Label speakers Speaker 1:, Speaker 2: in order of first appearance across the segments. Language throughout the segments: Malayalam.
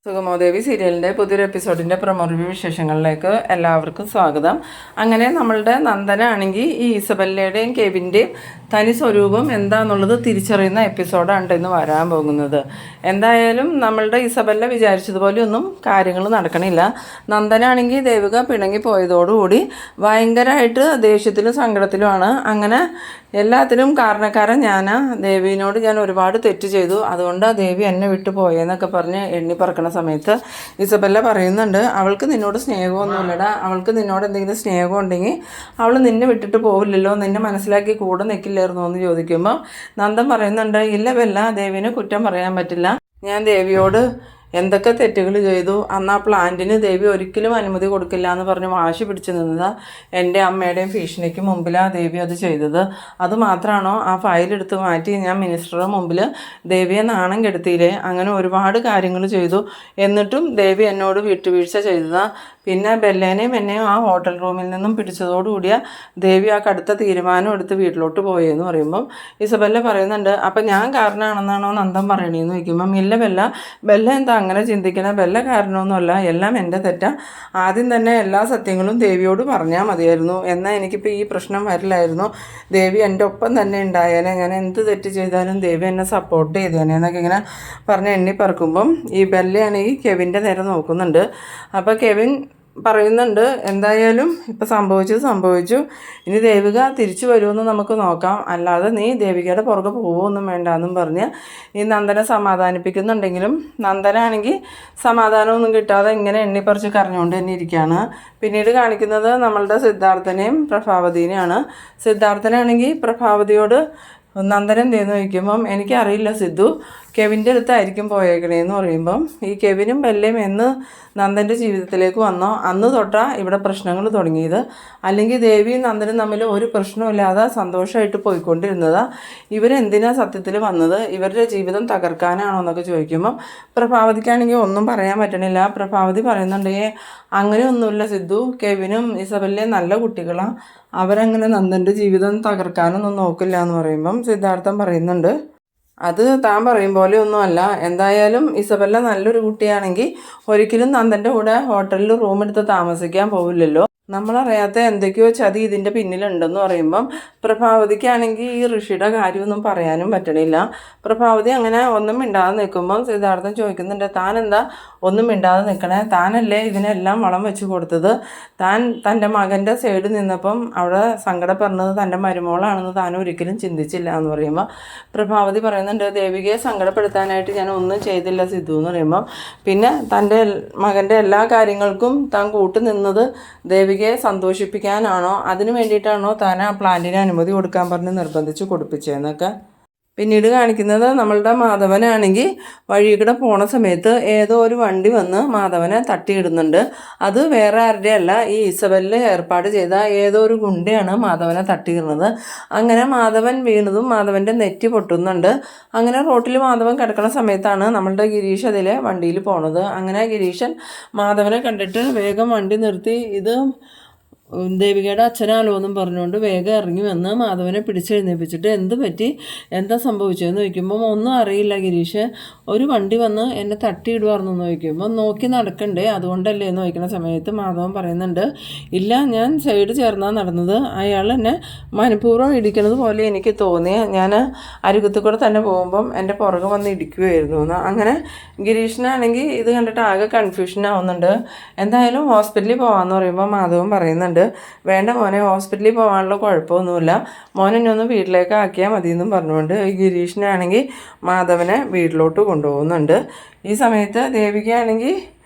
Speaker 1: സുഗമോദേവി സീരിയലിൻ്റെ പുതിയൊരു എപ്പിസോഡിൻ്റെ പ്രൊമോ റിവ്യൂ വിശേഷങ്ങളിലേക്ക് എല്ലാവർക്കും സ്വാഗതം. അങ്ങനെ നമ്മളുടെ നന്ദന ആണെങ്കിൽ ഈ ഇസബല്ലയുടെയും കെവിൻ്റെയും തനി സ്വരൂപം എന്താണെന്നുള്ളത് തിരിച്ചറിയുന്ന എപ്പിസോഡാണ് ഇന്ന് വരാൻ പോകുന്നത്. എന്തായാലും നമ്മളുടെ ഇസബല്ല വിചാരിച്ചതുപോലെ ഒന്നും കാര്യങ്ങൾ നടക്കണില്ല. നന്ദന ആണെങ്കിൽ ദേവിക പിണങ്ങി പോയതോടുകൂടി ഭയങ്കരമായിട്ട് ദേഷ്യത്തിലും സങ്കടത്തിലുമാണ്. അങ്ങനെ എല്ലാത്തിനും കാരണക്കാരൻ ദേവിനോട് ഞാൻ ഒരുപാട് തെറ്റ് ചെയ്തു, അതുകൊണ്ടാണ് ദേവി എന്നെ വിട്ടു പോയെന്നൊക്കെ പറഞ്ഞ് എണ്ണി പറക്കണ സമയത്ത് ഇസബല്ല പറയുന്നുണ്ട്, അവൾക്ക് നിന്നോട് സ്നേഹമൊന്നുമില്ലടാ, അവൾക്ക് നിന്നോട് എന്തെങ്കിലും സ്നേഹം ഉണ്ടെങ്കിൽ അവൾ നിന്നെ വിട്ടിട്ട് പോവില്ലല്ലോ, നിന്നെ മനസ്സിലാക്കി കൂടെ നിൽക്കില്ലായിരുന്നോ എന്ന് ചോദിക്കുമ്പോൾ നന്ദൻ പറയുന്നുണ്ട്, ഇല്ല ബെല്ല, ദേവിനെ കുറ്റം പറയാൻ പറ്റില്ല. ഞാൻ ദേവിയോട് എന്തൊക്കെ തെറ്റുകൾ ചെയ്തു, അന്ന് ആ പ്ലാന്റിന് ദേവി ഒരിക്കലും അനുമതി കൊടുക്കില്ല എന്ന് പറഞ്ഞ് വാശി പിടിച്ചു നിന്നത് എൻ്റെ അമ്മയുടെയും ഭീഷണിക്ക് മുമ്പിലാണ് ദേവി അത് ചെയ്തത്. അതുമാത്രമാണോ, ആ ഫയലെടുത്ത് മാറ്റി ഞാൻ മിനിസ്റ്ററുടെ മുമ്പിൽ ദേവിയെ നാണം കെടുത്തിയില്ലേ, അങ്ങനെ ഒരുപാട് കാര്യങ്ങൾ ചെയ്തു, എന്നിട്ടും ദേവി എന്നോട് വിട്ടുവീഴ്ച ചെയ്തതാണ്. പിന്നെ ബെല്ലേനെയും എന്നെയും ആ ഹോട്ടൽ റൂമിൽ നിന്നും പിടിച്ചതോടുകൂടിയ ദേവി ആ കടുത്ത തീരുമാനം എടുത്ത് വീട്ടിലോട്ട് പോയെന്ന് പറയുമ്പം ഇസബല്ല പറയുന്നുണ്ട്, അപ്പം ഞാൻ കാരണമാണെന്നാണോ നന്ദൻ പറയണേന്ന് ചോദിക്കുമ്പം ഇല്ല ബെല്ല എന്താ അങ്ങനെ ചിന്തിക്കണ, ബെല്ല കാരണമൊന്നുമല്ല, എല്ലാം എൻ്റെ തെറ്റാ. ആദ്യം തന്നെ എല്ലാ സത്യങ്ങളും ദേവിയോട് പറഞ്ഞാൽ മതിയായിരുന്നു, എന്നാൽ എനിക്കിപ്പോൾ ഈ പ്രശ്നം വരില്ലായിരുന്നു. ദേവി എൻ്റെ ഒപ്പം തന്നെ ഉണ്ടായേനെ, ഞാൻ എന്ത് തെറ്റ് ചെയ്താലും ദേവി എന്നെ സപ്പോർട്ട് ചെയ്തേനെ എന്നൊക്കെ ഇങ്ങനെ പറഞ്ഞ് എണ്ണി പറക്കുമ്പം ഈ ബെല്ലയാണെങ്കിൽ കെവിൻ്റെ നേരെ നോക്കുന്നുണ്ട്. അപ്പോൾ കെവിൻ പറയുന്നുണ്ട്, എന്തായാലും ഇപ്പം സംഭവിച്ചു, ഇനി ദേവിക തിരിച്ചു വരുമെന്ന് നമുക്ക് നോക്കാം, അല്ലാതെ നീ ദേവികയുടെ പുറകെ പോവുമൊന്നും വേണ്ടെന്നും പറഞ്ഞ് ഈ നന്ദനെ സമാധാനിപ്പിക്കുന്നുണ്ടെങ്കിലും നന്ദനാണെങ്കിൽ സമാധാനമൊന്നും കിട്ടാതെ ഇങ്ങനെ എണ്ണിപ്പറിച്ച് കരഞ്ഞുകൊണ്ട് തന്നെ ഇരിക്കുകയാണ്. പിന്നീട് കാണിക്കുന്നത് നമ്മളുടെ സിദ്ധാർത്ഥനെയും പ്രഭാവതിനെയാണ്. സിദ്ധാർത്ഥനാണെങ്കിൽ പ്രഭാവതിയോട് നന്ദനം എന്തെന്ന് ചോദിക്കുമ്പം എനിക്കറിയില്ല സിദ്ധു, കെവിൻ്റെ അടുത്തായിരിക്കും പോയേക്കണേന്ന് പറയുമ്പം ഈ കെവിനും ബെല്ലയും എന്ന് നന്ദൻ്റെ ജീവിതത്തിലേക്ക് വന്നോ അന്ന് തൊട്ടാ ഇവിടെ പ്രശ്നങ്ങൾ തുടങ്ങിയത്, അല്ലെങ്കിൽ ദേവിയും നന്ദനും തമ്മിൽ ഒരു പ്രശ്നമില്ലാതെ സന്തോഷമായിട്ട് പോയിക്കൊണ്ടിരുന്നതാ, ഇവരെന്തിനാ സത്യത്തിൽ വന്നത്, ഇവരുടെ ജീവിതം തകർക്കാനാണോ എന്നൊക്കെ ചോദിക്കുമ്പം പ്രഭാവതിക്കാണെങ്കിൽ ഒന്നും പറയാൻ പറ്റണില്ല. പ്രഭാവതി പറയുന്നുണ്ട്, അങ്ങനെയൊന്നുമില്ല സിദ്ധു, കെവിനും ഇസബല്ലയും നല്ല കുട്ടികളാണ്, അവരങ്ങനെ നന്ദൻ്റെ ജീവിതം തകർക്കാനൊന്നും നോക്കില്ല എന്ന് പറയുമ്പം സിദ്ധാർത്ഥൻ പറയുന്നുണ്ട്, അത് താൻ പറയും പോലെ ഒന്നുമല്ല, എന്തായാലും ഇസബല്ല നല്ലൊരു കുട്ടിയാണെങ്കിൽ ഒരിക്കലും നന്ദൻ്റെ കൂടെ ഹോട്ടലിൽ റൂം എടുത്ത് താമസിക്കാൻ പോവില്ലല്ലോ, നമ്മളറിയാത്ത എന്തൊക്കെയോ ചതി ഇതിൻ്റെ പിന്നിലുണ്ടെന്ന് പറയുമ്പം പ്രഭാവതിക്കാണെങ്കിൽ ഈ ഋഷിയുടെ കാര്യമൊന്നും പറയാനും പറ്റണില്ല. പ്രഭാവതി അങ്ങനെ ഒന്നും മിണ്ടാതെ നിൽക്കുമ്പം സിദ്ധാർത്ഥൻ ചോദിക്കുന്നുണ്ട്, താൻ എന്താ ഒന്നും മിണ്ടാതെ നിൽക്കണേ, താനല്ലേ ഇതിനെല്ലാം വളം വെച്ച് കൊടുത്തത്, താൻ തൻ്റെ മകൻ്റെ സൈഡ് നിന്നപ്പം അവിടെ സങ്കടപ്പെടുന്നത് തൻ്റെ മരുമോളാണെന്ന് താൻ ഒരിക്കലും ചിന്തിച്ചില്ല എന്ന് പറയുമ്പോൾ പ്രഭാവതി പറയുന്നുണ്ട്, ദേവികയെ സങ്കടപ്പെടുത്താനായിട്ട് ഞാൻ ഒന്നും ചെയ്തില്ല സിദ്ധു എന്ന് പറയുമ്പോൾ, പിന്നെ തൻ്റെ മകൻ്റെ എല്ലാ കാര്യങ്ങൾക്കും താൻ കൂട്ടുനിന്നത് ദേവികയെ സന്തോഷിപ്പിക്കാനാണോ, അതിന് വേണ്ടിയിട്ടാണോ താൻ ആ പ്ലാന്റിന് അനുമതി കൊടുക്കാൻ പറഞ്ഞ് നിർബന്ധിച്ച് കൊടുപ്പിച്ചതെന്നൊക്കെ. പിന്നീട് കാണിക്കുന്നത് നമ്മളുടെ മാധവനാണെങ്കിൽ വഴികൂടെ പോണ സമയത്ത് ഏതോ ഒരു വണ്ടി വന്ന് മാധവനെ തട്ടിയിടുന്നുണ്ട്. അത് വേറെ ആരുടെ അല്ല, ഈ ഇസബല്ല് ഏർപ്പാട് ചെയ്ത ഏതോ ഒരു ഗുണ്ടയാണ് മാധവനെ തട്ടിയിടുന്നത്. അങ്ങനെ മാധവൻ വീണതും മാധവൻ്റെ നെറ്റി പൊട്ടുന്നുണ്ട്. അങ്ങനെ റോട്ടിൽ മാധവൻ കിടക്കുന്ന സമയത്താണ് നമ്മളുടെ ഗിരീഷ് അതിലെ വണ്ടിയിൽ പോണത്. അങ്ങനെ ഗിരീഷൻ മാധവനെ കണ്ടിട്ട് വേഗം വണ്ടി നിർത്തി ഇത് ദേവികയുടെ അച്ഛനാലോ എന്നും പറഞ്ഞുകൊണ്ട് വേഗം ഇറങ്ങി വന്ന് മാധവനെ പിടിച്ചെഴുന്നേൽപ്പിച്ചിട്ട് എന്ത് പറ്റി, എന്താ സംഭവിച്ചതെന്ന് ചോദിക്കുമ്പം ഒന്നും അറിയില്ല ഗിരീഷ്, ഒരു വണ്ടി വന്ന് എന്നെ തട്ടിയിടുവാർന്നു എന്ന് ചോദിക്കുമ്പോൾ നോക്കി നടക്കണ്ടേ അതുകൊണ്ടല്ലേ എന്ന് ചോദിക്കുന്ന സമയത്ത് മാധവൻ പറയുന്നുണ്ട്, ഇല്ല ഞാൻ സൈഡ് ചേർന്നാണ് നടന്നത്, അയാൾ എന്നെ മനഃപൂർവ്വം ഇടിക്കുന്നത് പോലെ എനിക്ക് തോന്നി, ഞാൻ അരുകത്ത് കൂടെ തന്നെ പോകുമ്പം എൻ്റെ പുറകെ വന്ന് ഇടിക്കുകയായിരുന്നു എന്ന്. അങ്ങനെ ഗിരീഷിനാണെങ്കിൽ ഇത് കണ്ടിട്ട് ആകെ കൺഫ്യൂഷൻ ആവുന്നുണ്ട്. എന്തായാലും ഹോസ്പിറ്റലിൽ പോകാമെന്ന് പറയുമ്പോൾ മാധവൻ പറയുന്നുണ്ട്, വേണ്ട മോനെ, ഹോസ്പിറ്റലിൽ പോകാനുള്ള കുഴപ്പമൊന്നുമില്ല, മോനെന്നെ ഒന്ന് വീട്ടിലേക്ക് ആക്കിയാൽ മതിയെന്നും പറഞ്ഞുകൊണ്ട് ഗിരീഷിനാണെങ്കിൽ മാധവനെ വീട്ടിലോട്ട് കൊണ്ടുപോകുന്നുണ്ട്. ഈ സമയത്ത് ദേവികയാണെങ്കിൽ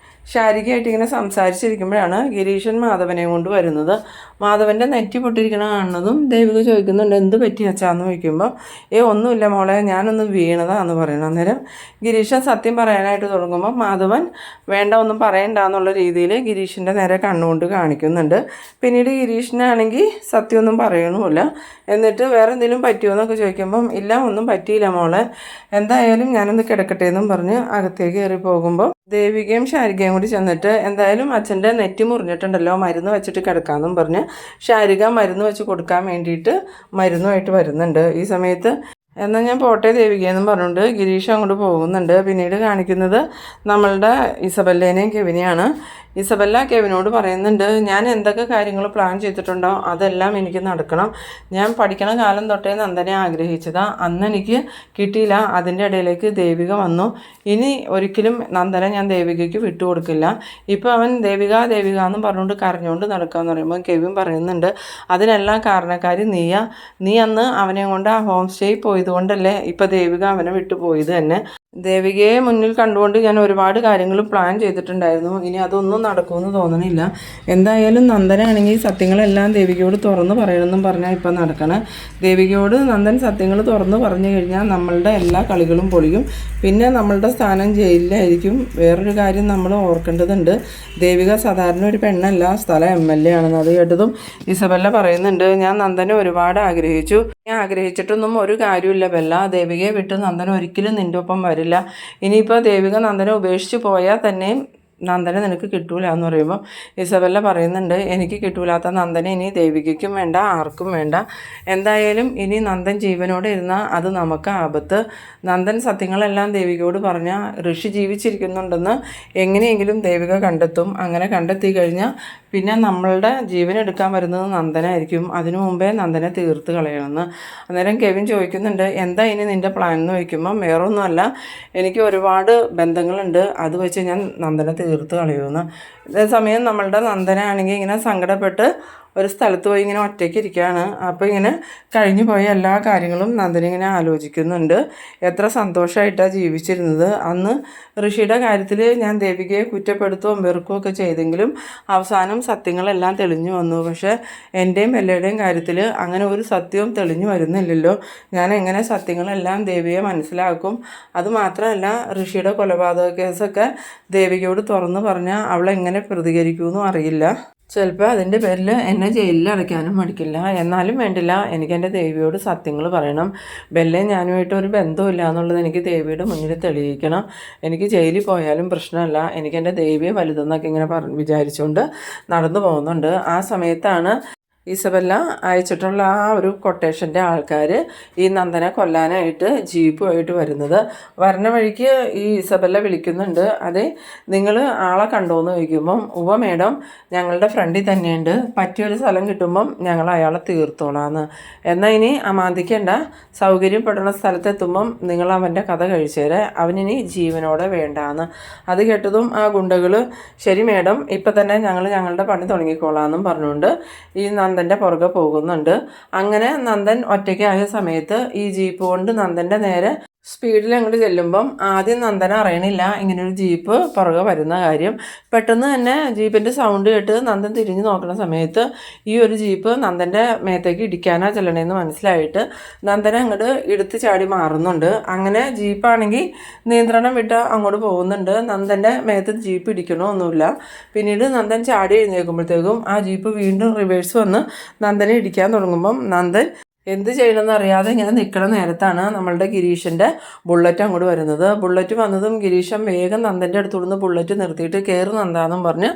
Speaker 1: ശാരികയായിട്ട് ഇങ്ങനെ സംസാരിച്ചിരിക്കുമ്പോഴാണ് ഗിരീഷൻ മാധവനെ കൊണ്ട് വരുന്നത്. മാധവൻ്റെ നെറ്റി പൊട്ടിയിരിക്കണ കാണുന്നതും ദേവിക ചോദിക്കുന്നുണ്ട്, എന്ത് പറ്റി അച്ചാന്ന് ചോദിക്കുമ്പോൾ ഒന്നുമില്ല മോളെ, ഞാനൊന്ന് വീണതാന്ന് പറയണം. അന്നേരം ഗിരീഷൻ സത്യം പറയാനായിട്ട് തുടങ്ങുമ്പോൾ മാധവൻ വേണ്ട ഒന്നും പറയണ്ട എന്നുള്ള രീതിയിൽ ഗിരീഷിൻ്റെ നേരെ കണ്ണുകൊണ്ട് കാണിക്കുന്നുണ്ട്. പിന്നീട് ഗിരീഷിനാണെങ്കിൽ സത്യമൊന്നും പറയണമില്ല. എന്നിട്ട് വേറെ എന്തെങ്കിലും പറ്റുമോ എന്നൊക്കെ ചോദിക്കുമ്പം ഇല്ല ഒന്നും പറ്റിയില്ല മോളെ, എന്തായാലും ഞാനൊന്ന് കിടക്കട്ടെ എന്നും പറഞ്ഞ് അകത്തേക്ക് കയറി പോകുമ്പോൾ ദേവികയും ശാരികയും കൂടി ചെന്നിട്ട് എന്തായാലും അച്ഛൻ്റെ നെറ്റി മുറിഞ്ഞിട്ടുണ്ടല്ലോ, മരുന്ന് വെച്ചിട്ട് കിടക്കാമെന്നും പറഞ്ഞ് ശാരിക മരുന്ന് വെച്ച് കൊടുക്കാൻ വേണ്ടിയിട്ട് മരുന്നുമായിട്ട് വരുന്നുണ്ട്. ഈ സമയത്ത് എന്നാൽ ഞാൻ പോട്ടെ ദേവികയെന്നും പറഞ്ഞുകൊണ്ട് ഗിരീഷ് അങ്ങോട്ട് പോകുന്നുണ്ട്. പിന്നീട് കാണിക്കുന്നത് നമ്മളുടെ ഇസബല്ലേനെയും കെവിനെയാണ്. ഇസബല്ല കെവിനോട് പറയുന്നുണ്ട്, ഞാൻ എന്തൊക്കെ കാര്യങ്ങൾ പ്ലാൻ ചെയ്തിട്ടുണ്ടോ അതെല്ലാം എനിക്ക് നടക്കണം. ഞാൻ പഠിക്കണ കാലം തൊട്ടേ നന്ദനെ ആഗ്രഹിച്ചതാണ്. അന്ന് എനിക്ക് കിട്ടിയില്ല. അതിൻ്റെ ഇടയിലേക്ക് ദേവിക വന്നു. ഇനി ഒരിക്കലും നന്ദനെ ഞാൻ ദേവികയ്ക്ക് വിട്ടുകൊടുക്കില്ല. ഇപ്പോൾ അവൻ ദേവിക ദേവിക എന്ന് പറഞ്ഞുകൊണ്ട് കരഞ്ഞുകൊണ്ട് നടക്കാമെന്ന് പറയുമ്പോൾ കെവിൻ പറയുന്നുണ്ട്, അതിനെല്ലാം കാരണക്കാരി നീയാ. നീ അന്ന് അവനെ കൊണ്ട് ആ ഹോം സ്റ്റേയിൽ പോയതുകൊണ്ടല്ലേ ഇപ്പോൾ ദേവിക അവനെ വിട്ടു പോയത് തന്നെ. ദേവികയെ മുന്നിൽ കണ്ടുകൊണ്ട് ഞാൻ ഒരുപാട് കാര്യങ്ങൾ പ്ലാൻ ചെയ്തിട്ടുണ്ടായിരുന്നു. ഇനി അതൊന്നും നടക്കുമെന്ന് തോന്നണില്ല. എന്തായാലും നന്ദനാണെങ്കിൽ സത്യങ്ങളെല്ലാം ദേവികയോട് തുറന്ന് പറയണമെന്നും പറഞ്ഞാൽ ഇപ്പം നടക്കണം. ദേവികയോട് നന്ദൻ സത്യങ്ങൾ തുറന്ന് പറഞ്ഞു കഴിഞ്ഞാൽ നമ്മളുടെ എല്ലാ കളികളും പൊളിയും. പിന്നെ നമ്മളുടെ സ്ഥാനം ജയിലിലായിരിക്കും. വേറൊരു കാര്യം നമ്മൾ ഓർക്കേണ്ടതുണ്ട്, ദേവിക സാധാരണ ഒരു പെണ്ണല്ല, സ്ഥലം MLA ആണെന്ന്. അത് കേട്ടതും ഇസബല്ല പറയുന്നുണ്ട്, ഞാൻ നന്ദനെ ഒരുപാട് ആഗ്രഹിച്ചു. ഞാൻ ആഗ്രഹിച്ചിട്ടൊന്നും ഒരു കാര്യമില്ല ബെല്ല. ദേവികയെ വിട്ട് നന്ദൻ ഒരിക്കലും നിൻ്റെ ഒപ്പം വരില്ല. ഇനിയിപ്പോൾ ദേവിക നന്ദനെ ഉപേക്ഷിച്ച് പോയാൽ തന്നെയും നന്ദനെ നിനക്ക് കിട്ടൂല എന്ന് പറയുമ്പോൾ ഇസബല്ല പറയുന്നുണ്ട്, എനിക്ക് കിട്ടൂലാത്ത നന്ദനെ ഇനി ദേവികയ്ക്കും വേണ്ട, ആർക്കും വേണ്ട. എന്തായാലും ഇനി നന്ദൻ ജീവനോടെ ഇരുന്നാൽ അത് നമുക്ക് ആപത്ത്. നന്ദൻ സത്യങ്ങളെല്ലാം ദേവികയോട് പറഞ്ഞാൽ ഋഷി ജീവിച്ചിരിക്കുന്നുണ്ടെന്ന് എങ്ങനെയെങ്കിലും ദേവിക കണ്ടെത്തും. അങ്ങനെ കണ്ടെത്തി കഴിഞ്ഞാൽ പിന്നെ നമ്മളുടെ ജീവൻ എടുക്കാൻ വരുന്നത് നന്ദനായിരിക്കും. അതിനു മുമ്പേ നന്ദനെ തീർത്ത് കളയണമെന്ന്. അന്നേരം കെവിൻ ചോദിക്കുന്നുണ്ട്, എന്താ ഇനി നിൻ്റെ പ്ലാൻ എന്ന് ചോദിക്കുമ്പം വേറൊന്നുമല്ല, എനിക്ക് ഒരുപാട് ബന്ധങ്ങളുണ്ട്, അത് വെച്ച് ഞാൻ നന്ദനെ തീർത്ത് കളയുമെന്ന്. അതേസമയം നമ്മളുടെ നന്ദനാണെങ്കിൽ ഇങ്ങനെ സങ്കടപ്പെട്ട് ഒരു സ്ഥലത്ത് പോയി ഇങ്ങനെ ഒറ്റയ്ക്ക് ഇരിക്കുകയാണ്. അപ്പോൾ ഇങ്ങനെ കഴിഞ്ഞു പോയ എല്ലാ കാര്യങ്ങളും നന്ദനിങ്ങനെ ആലോചിക്കുന്നുണ്ട്. എത്ര സന്തോഷമായിട്ടാണ് ജീവിച്ചിരുന്നത്. അന്ന് ഋഷിയുടെ കാര്യത്തിൽ ഞാൻ ദേവികയെ കുറ്റപ്പെടുത്തുകയും വെറുക്കുകയൊക്കെ ചെയ്തെങ്കിലും അവസാനം സത്യങ്ങളെല്ലാം തെളിഞ്ഞു വന്നു. പക്ഷേ എൻ്റെയും എല്ലയുടെയും കാര്യത്തിൽ അങ്ങനെ ഒരു സത്യവും തെളിഞ്ഞു വരുന്നില്ലല്ലോ. ഞാൻ എങ്ങനെ സത്യങ്ങളെല്ലാം ദേവിയെ മനസ്സിലാക്കും? അതുമാത്രമല്ല, ഋഷിയുടെ കൊലപാതക കേസൊക്കെ ദേവികയോട് തുറന്നു പറഞ്ഞാൽ അവളെങ്ങനെ പ്രതികരിക്കുമെന്നും അറിയില്ല. ചിലപ്പോൾ അതിൻ്റെ പേരിൽ എന്നെ ജയിലിൽ അടയ്ക്കാനും മടിക്കില്ല. എന്നാലും വേണ്ടില്ല, എനിക്ക് എൻ്റെ ദേവിയോട് സത്യങ്ങൾ പറയണം. ബെല്ലയും ഞാനുമായിട്ട് ഒരു ബന്ധമില്ല എന്നുള്ളത് എനിക്ക് ദേവിയുടെ മുന്നിൽ തെളിയിക്കണം. എനിക്ക് ജയിലിൽ പോയാലും പ്രശ്നമല്ല, എനിക്ക് എൻ്റെ ദേവിയെ വലുതെന്നൊക്കെ ഇങ്ങനെ വിചാരിച്ചുകൊണ്ട് നടന്നു പോകുന്നുണ്ട്. ആ സമയത്താണ് ഇസബല്ല അയച്ചിട്ടുള്ള ആ ഒരു കൊട്ടേഷൻ്റെ ആൾക്കാർ ഈ നന്ദനെ കൊല്ലാനായിട്ട് ജീപ്പുമായിട്ട് വരുന്നത്. വരണ വഴിക്ക് ഈ ഇസബല്ല വിളിക്കുന്നുണ്ട്, അതെ നിങ്ങൾ ആളെ കണ്ടോയെന്ന് ചോദിക്കുമ്പം മേഡം ഞങ്ങളുടെ ഫ്രണ്ടിൽ തന്നെയുണ്ട്, പറ്റിയൊരു സ്ഥലം കിട്ടുമ്പം ഞങ്ങൾ അയാളെ തീർത്തോളാന്ന്. എന്നാൽ ഇനി അമാന്തിക്കേണ്ട, സൗകര്യപ്പെടുന്ന സ്ഥലത്തെത്തുമ്പം നിങ്ങൾ അവൻ്റെ കഥ കഴിച്ചേരെ, അവനിനി ജീവനോടെ വേണ്ടാന്ന്. അത് കേട്ടതും ആ ഗുണ്ടകൾ ശരി മേഡം ഇപ്പം തന്നെ ഞങ്ങളുടെ പണി തുടങ്ങിക്കോളാമെന്നും പറഞ്ഞുകൊണ്ട് ഈ നന്ദൻ്റെ പുറകെ പോകുന്നുണ്ട്. അങ്ങനെ നന്ദൻ ഒറ്റയ്ക്കായ സമയത്ത് ഈ ജീപ്പ് കൊണ്ട് നന്ദൻ്റെ നേരെ സ്പീഡിൽ അങ്ങോട്ട് ചെല്ലുമ്പം ആദ്യം നന്ദന അറിയണില്ല ഇങ്ങനൊരു ജീപ്പ് പുറകെ വരുന്ന കാര്യം. പെട്ടെന്ന് തന്നെ ജീപ്പിൻ്റെ സൗണ്ട് കേട്ട് നന്ദൻ തിരിഞ്ഞു നോക്കുന്ന സമയത്ത് ഈ ഒരു ജീപ്പ് നന്ദൻ്റെ മേത്തേക്ക് ഇടിക്കാനാ ചെല്ലണേന്ന് മനസ്സിലായിട്ട് നന്ദന അങ്ങോട്ട് എടുത്ത് ചാടി മാറുന്നുണ്ട്. അങ്ങനെ ജീപ്പാണെങ്കിൽ നിയന്ത്രണം വിട്ട് അങ്ങോട്ട് പോകുന്നുണ്ട്. നന്ദൻ്റെ മേത്ത് ജീപ്പ് ഇടിക്കണമൊന്നുമില്ല. പിന്നീട് നന്ദൻ ചാടി എഴുന്നേൽക്കുമ്പോഴത്തേക്കും ആ ജീപ്പ് വീണ്ടും റിവേഴ്സ് വന്ന് നന്ദനെ ഇടിക്കാൻ തുടങ്ങുമ്പം നന്ദൻ എന്ത് ചെയ്യണമെന്ന് അറിയാതെ ഇങ്ങനെ നിൽക്കുന്ന നേരത്താണ് നമ്മളുടെ ഗിരീഷിൻ്റെ ബുള്ളറ്റ് അങ്ങോട്ട് വരുന്നത്. ബുള്ളറ്റ് വന്നതും ഗിരീഷൻ വേഗം നന്ദൻ്റെ അടുത്തുനിന്ന് ബുള്ളറ്റ് നിർത്തിയിട്ട് കയറി നന്ദാന്നും പറഞ്ഞ്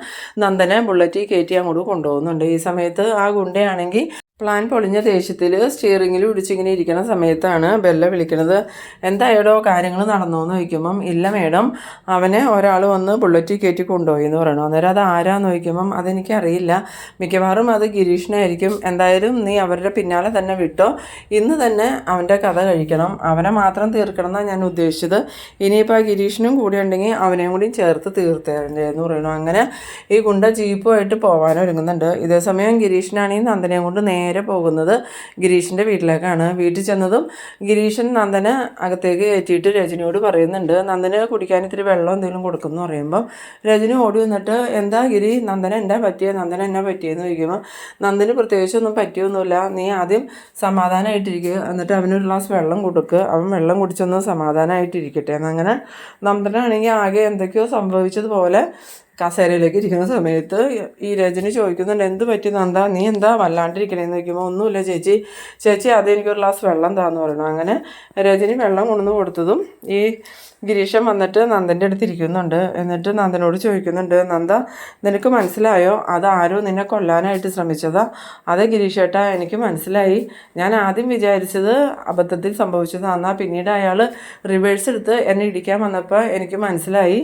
Speaker 1: നന്ദനെ ബുള്ളറ്റിൽ കയറ്റി അങ്ങോട്ട് കൊണ്ടുപോകുന്നുണ്ട്. ഈ സമയത്ത് ആ ഗുണ്ടയാണെങ്കിൽ പ്ലാൻ പൊളിഞ്ഞ ദേഷ്യത്തിൽ സ്റ്റിയറിങ്ങിൽ പിടിച്ചിങ്ങനെ ഇരിക്കുന്ന സമയത്താണ് ബെല്ല വിളിക്കുന്നത്. എന്തായാലോ കാര്യങ്ങൾ നടന്നോന്ന് ചോദിക്കുമ്പം ഇല്ല മേഡം, അവനെ ഒരാൾ വന്ന് ബുള്ളറ്റിൽ കയറ്റി കൊണ്ടുപോയി എന്ന് പറയണു. അന്നേരം അത് ആരാന്ന് ചോദിക്കുമ്പം അതെനിക്കറിയില്ല, മിക്കവാറും അത് ഗിരീഷിനായിരിക്കും. എന്തായാലും നീ അവരുടെ പിന്നാലെ തന്നെ വിട്ടോ, ഇന്ന് തന്നെ അവൻ്റെ കഥ കഴിക്കണം, അവനെ മാത്രം തീർക്കണം എന്നാണ് ഞാൻ ഉദ്ദേശിച്ചത്. ഇനിയിപ്പോൾ ആ ഗിരീഷിനും കൂടി ഉണ്ടെങ്കിൽ അവനെയും കൂടി ചേർത്ത് തീർത്തേണ്ടേ എന്ന് പറയണു. അങ്ങനെ ഈ ഗുണ്ട ജീപ്പുമായിട്ട് പോകാനൊരുങ്ങുന്നുണ്ട്. ഇതേസമയം ഗിരീഷിനാണെങ്കിൽ നന്ദനെയും കൊണ്ട് നേരെ പോകുന്നത് ഗിരീഷിൻ്റെ വീട്ടിലേക്കാണ്. വീട്ടിൽ ചെന്നതും ഗിരീഷൻ നന്ദനെ അകത്തേക്ക് കയറ്റിയിട്ട് രജനിയോട് പറയുന്നുണ്ട്, നന്ദന് കുടിക്കാൻ ഇത്തിരി വെള്ളം എന്തെങ്കിലും കൊടുക്കുമെന്ന് പറയുമ്പം രജനി ഓടി വന്നിട്ട് എന്താ ഗിരി നന്ദന എന്നാ പറ്റിയെന്ന് ചോദിക്കുമ്പോൾ നന്ദന് പ്രത്യേകിച്ചൊന്നും പറ്റിയൊന്നുമില്ല, നീ ആദ്യം സമാധാനമായിട്ടിരിക്കുക, എന്നിട്ട് അവനൊരു ഗ്ലാസ് വെള്ളം കൊടുക്കുക, അവൻ വെള്ളം കുടിച്ചൊന്ന് സമാധാനമായിട്ടിരിക്കട്ടെ എന്നങ്ങനെ. നന്ദനാണെങ്കിൽ ആകെ എന്തൊക്കെയോ സംഭവിച്ചതുപോലെ കസേരയിലേക്ക് ഇരിക്കുന്ന സമയത്ത് ഈ രജനി ചോദിക്കുന്നുണ്ട്, എന്ത് പറ്റി നന്ദ, നീ എന്താ വല്ലാണ്ടിരിക്കണേന്ന് ചോദിക്കുമ്പോൾ ഒന്നുമില്ല ചേച്ചി അതെനിക്കൊരു ഗ്ലാസ് വെള്ളം താന്ന് പറയണം. അങ്ങനെ രജനി വെള്ളം കൊണ്ടുവന്ന് കൊടുത്തതും ഈ ഗിരീശൻ വന്നിട്ട് നന്ദൻ്റെ അടുത്ത് ഇരിക്കുന്നുണ്ട്. എന്നിട്ട് നന്ദനോട് ചോദിക്കുന്നുണ്ട്, നന്ദ നിനക്ക് മനസ്സിലായോ അതാരോ നിന്നെ കൊല്ലാനായിട്ട് ശ്രമിച്ചതാ? അതെ ഗിരീഷേട്ടാ, എനിക്ക് മനസ്സിലായി. ഞാൻ ആദ്യം വിചാരിച്ചത് അബദ്ധത്തിൽ സംഭവിച്ചതാണെന്നാ. പിന്നീട് അയാൾ റിവേഴ്സ് എടുത്ത് എന്നെ ഇടിക്കാൻ വന്നപ്പോൾ എനിക്ക് മനസ്സിലായി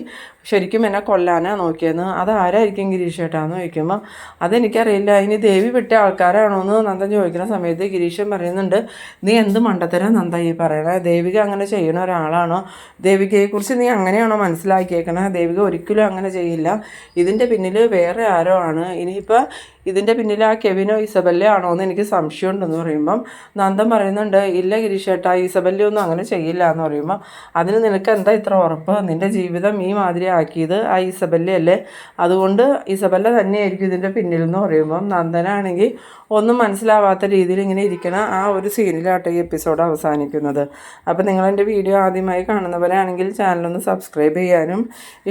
Speaker 1: ശരിക്കും എന്നെ കൊല്ലാനാണ് നോക്കിയെന്ന്. അതാരായിരിക്കും ഗിരീഷേട്ടാന്ന് ചോദിക്കുമ്പോൾ അതെനിക്കറിയില്ല, ഇനി ദേവി വിട്ട ആൾക്കാരാണോ എന്ന് നന്ദൻ ചോദിക്കുന്ന സമയത്ത് ഗിരീശൻ പറയുന്നുണ്ട്, നീ എന്ത് മണ്ടത്തരം നന്ദ ഈ പറയണേ? ദേവിക അങ്ങനെ ചെയ്യണ ഒരാളാണോ? ദേവികയെക്കുറിച്ച് നീ അങ്ങനെയാണോ മനസ്സിലാക്കിയേക്കണേ? ദേവിക ഒരിക്കലും അങ്ങനെ ചെയ്യില്ല. ഇതിൻ്റെ പിന്നിൽ വേറെ ആരോ ആണ്. ഇനിയിപ്പോൾ ഇതിൻ്റെ പിന്നിൽ ആ കെവിനോ ഇസബല്ലോ ആണോ എന്ന് എനിക്ക് സംശയമുണ്ടെന്ന് പറയുമ്പം നന്ദൻ പറയുന്നുണ്ട്, ഇല്ല ഗിരീഷേട്ടാ, ഇസബല്ലോ ഒന്നും അങ്ങനെ ചെയ്യില്ല എന്ന് പറയുമ്പോൾ അതിന് നിനക്ക് എന്താ ഇത്ര ഉറപ്പ്? നിൻ്റെ ജീവിതം ഈ മാതിരി ആക്കിയത് ആ ഇസബല്ല അല്ലേ? അതുകൊണ്ട് ഇസബല്ല തന്നെയായിരിക്കും ഇതിൻ്റെ പിന്നിൽ എന്ന് പറയുമ്പം നന്ദനാണെങ്കിൽ ഒന്നും മനസ്സിലാവാത്ത രീതിയിൽ ഇങ്ങനെ ഇരിക്കണ ആ ഒരു സീനിലാട്ടോ ഈ എപ്പിസോഡ് അവസാനിക്കുന്നത്. അപ്പോൾ നിങ്ങളെൻ്റെ വീഡിയോ ആദ്യമായി കാണുന്നവരാണെങ്കിൽ ചാനലൊന്ന് സബ്സ്ക്രൈബ് ചെയ്യാനും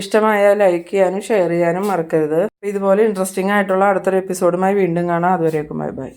Speaker 1: ഇഷ്ടമായാൽ ലൈക്ക് ചെയ്യാനും ഷെയർ ചെയ്യാനും മറക്കരുത്. ഇതുപോലെ ഇൻട്രസ്റ്റിംഗ് ആയിട്ടുള്ള അടുത്തൊരു എപ്പിസോഡുമായി വീണ്ടും കാണാം. അതുവരേക്കും ബൈ ബൈ.